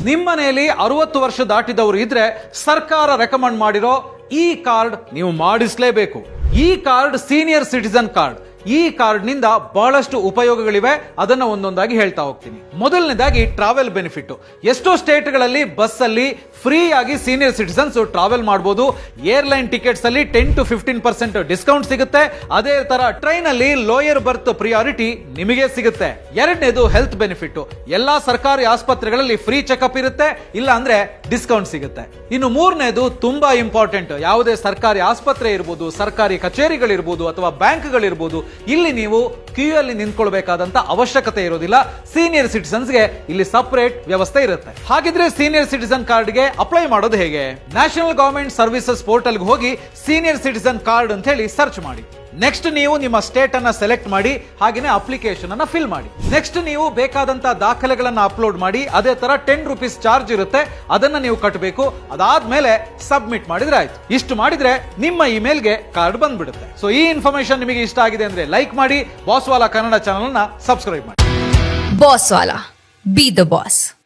ನಿಮ್ಮ ಮನೆಯಲ್ಲಿ 60 ವರ್ಷ ದಾಟಿದವರು ಇದ್ರೆ ಸರ್ಕಾರ ರೆಕಮೆಂಡ್ ಮಾಡಿರೋ ಈ ಕಾರ್ಡ್ ನೀವು ಮಾಡಿಸಲೇಬೇಕು. ಈ ಕಾರ್ಡ್ ಸೀನಿಯರ್ ಸಿಟಿಸನ್ ಕಾರ್ಡ್. ಈ ಕಾರ್ಡ್ ನಿಂದ ಬಹಳಷ್ಟು ಉಪಯೋಗಗಳಿವೆ, ಅದನ್ನ ಒಂದೊಂದಾಗಿ ಹೇಳ್ತಾ ಹೋಗ್ತೀನಿ. ಮೊದಲನೇದಾಗಿ ಟ್ರಾವೆಲ್ ಬೆನಿಫಿಟ್. ಎಷ್ಟೋ ಸ್ಟೇಟ್ಗಳಲ್ಲಿ ಬಸ್ ಅಲ್ಲಿ ಫ್ರೀ ಆಗಿ ಸೀನಿಯರ್ ಸಿಟಿಸನ್ಸ್ ಟ್ರಾವೆಲ್ ಮಾಡಬಹುದು. ಏರ್ಲೈನ್ ಟಿಕೆಟ್ಸ್ ಅಲ್ಲಿ 10 to 15% ಡಿಸ್ಕೌಂಟ್ ಸಿಗುತ್ತೆ. ಅದೇ ತರ ಟ್ರೈನ್ ಅಲ್ಲಿ ಲೋಯರ್ ಬರ್ತ್ ಪ್ರಿಯಾರಿಟಿ ನಿಮಗೆ ಸಿಗುತ್ತೆ. ಎರಡನೇದು ಹೆಲ್ತ್ ಬೆನಿಫಿಟ್. ಎಲ್ಲಾ ಸರ್ಕಾರಿ ಆಸ್ಪತ್ರೆಗಳಲ್ಲಿ ಫ್ರೀ ಚೆಕಪ್ ಇರುತ್ತೆ, ಇಲ್ಲ ಅಂದ್ರೆ ಡಿಸ್ಕೌಂಟ್ ಸಿಗುತ್ತೆ. ಇನ್ನು ಮೂರನೇದು ತುಂಬಾ ಇಂಪಾರ್ಟೆಂಟ್. ಯಾವುದೇ ಸರ್ಕಾರಿ ಆಸ್ಪತ್ರೆ ಇರಬಹುದು, ಸರ್ಕಾರಿ ಕಚೇರಿಗಳಿರ್ಬೋದು ಅಥವಾ ಬ್ಯಾಂಕ್ಗಳಿರ್ಬೋದು, ಇಲ್ಲಿ ನೀವು ಕ್ಯೂ ಅಲ್ಲಿ ನಿಂತ್ಕೊಳ್ಬೇಕಾದಂತ ಅವಶ್ಯಕತೆ ಇರೋದಿಲ್ಲ. ಸೀನಿಯರ್ ಸಿಟಿಸನ್ಸ್ಗೆ ಇಲ್ಲಿ ಸಪರೇಟ್ ವ್ಯವಸ್ಥೆ ಇರುತ್ತೆ. ಹಾಗಿದ್ರೆ ಸೀನಿಯರ್ ಸಿಟಿಸನ್ ಕಾರ್ಡ್ಗೆ ಅಪ್ಲೈ ಮಾಡೋದು ಹೇಗೆ? ನ್ಯಾಷನಲ್ ಗವರ್ಮೆಂಟ್ ಸರ್ವಿಸಸ್ ಪೋರ್ಟಲ್ಗೆ ಹೋಗಿ ಸೀನಿಯರ್ ಸಿಟಿಸನ್ ಕಾರ್ಡ್ ಅಂತ ಹೇಳಿ ಸರ್ಚ್ ಮಾಡಿ. ನೆಕ್ಸ್ಟ್ ನೀವು ನಿಮ್ಮ ಸ್ಟೇಟ್ ಅನ್ನ ಸೆಲೆಕ್ಟ್ ಮಾಡಿ, ಹಾಗೇನೆ ಅಪ್ಲಿಕೇಶನ್ ಅನ್ನ ಫಿಲ್ ಮಾಡಿ. ನೆಕ್ಸ್ಟ್ ನೀವು ಬೇಕಾದಂತ ದಾಖಲೆಗಳನ್ನ ಅಪ್ಲೋಡ್ ಮಾಡಿ. ಅದೇ ತರ ₹10 ಚಾರ್ಜ್ ಇರುತ್ತೆ, ಅದನ್ನ ನೀವು ಕಟ್ಟಬೇಕು. ಅದಾದ್ಮೇಲೆ ಸಬ್ಮಿಟ್ ಮಾಡಿದ್ರೆ ಆಯ್ತು. ಇಷ್ಟು ಮಾಡಿದ್ರೆ ನಿಮ್ಮ ಇಮೇಲ್ಗೆ ಕಾರ್ಡ್ ಬಂದ್ಬಿಡುತ್ತೆ. ಸೊ ಈ ಇನ್ಫಾರ್ಮೇಶನ್ ನಿಮಗೆ ಇಷ್ಟ ಆಗಿದೆ ಅಂದ್ರೆ ಲೈಕ್ ಮಾಡಿ, ಬಾಸ್ವಾಲಾ ಕನ್ನಡ ಚಾನಲ್ ನ ಸಬ್ಸ್ಕ್ರೈಬ್ ಮಾಡಿ. ಬಾಸ್ವಾಲಾ, ಬಿ ದ ಬಾಸ್.